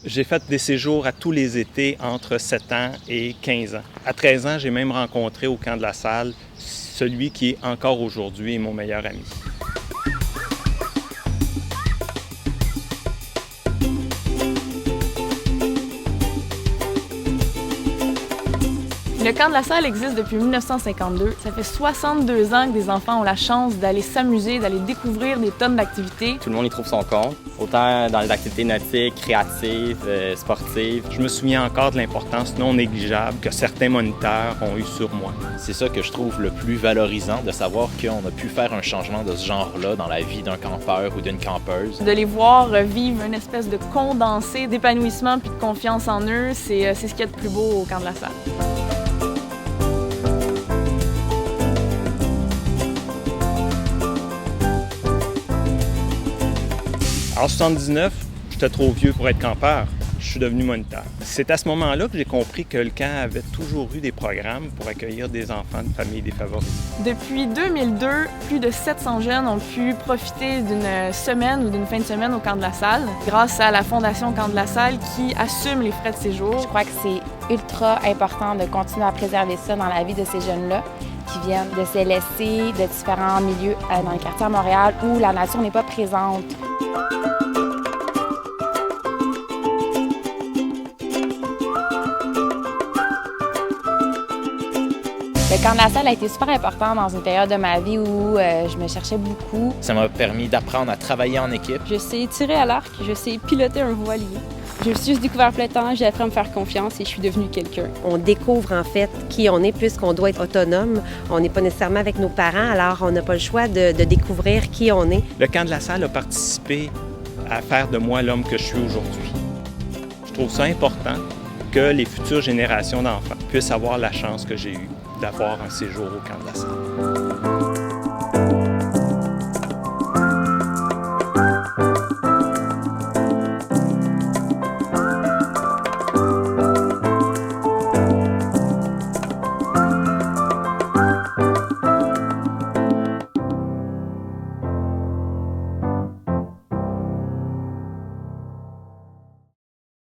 J'ai fait des séjours à tous les étés entre 7 ans et 15 ans. À 13 ans, j'ai même rencontré au camp de la Salle celui qui est encore aujourd'hui mon meilleur ami. Le camp de la Salle existe depuis 1952. Ça fait 62 ans que des enfants ont la chance d'aller s'amuser, d'aller découvrir des tonnes d'activités. Tout le monde y trouve son compte, autant dans les activités nautiques, créatives, sportives. Je me souviens encore de l'importance non négligeable que certains moniteurs ont eue sur moi. C'est ça que je trouve le plus valorisant, de savoir qu'on a pu faire un changement de ce genre-là dans la vie d'un campeur ou d'une campeuse. De les voir vivre une espèce de condensé d'épanouissement puis de confiance en eux, c'est ce qu'il y a de plus beau au camp de la Salle. En 79, j'étais trop vieux pour être campeur. Je suis devenu moniteur. C'est à ce moment-là que j'ai compris que le camp avait toujours eu des programmes pour accueillir des enfants de familles défavorisées. Depuis 2002, plus de 700 jeunes ont pu profiter d'une semaine ou d'une fin de semaine au camp de la Salle grâce à la Fondation Camp de la Salle qui assume les frais de séjour. Je crois que c'est ultra important de continuer à préserver ça dans la vie de ces jeunes-là qui viennent de se laisser de différents milieux dans le quartier à Montréal où la nature n'est pas présente. Le camp de la Salle a été super important dans une période de ma vie où je me cherchais beaucoup. Ça m'a permis d'apprendre à travailler en équipe. Je sais tirer à l'arc, je sais piloter un voilier. Je me suis juste découvert plein de temps, j'ai appris à me faire confiance et je suis devenue quelqu'un. On découvre en fait qui on est puisqu'on doit être autonome. On n'est pas nécessairement avec nos parents, alors on n'a pas le choix de découvrir qui on est. Le camp de la Salle a participé à faire de moi l'homme que je suis aujourd'hui. Je trouve ça important que les futures générations d'enfants puissent avoir la chance que j'ai eue d'avoir un séjour au camp de la Salle.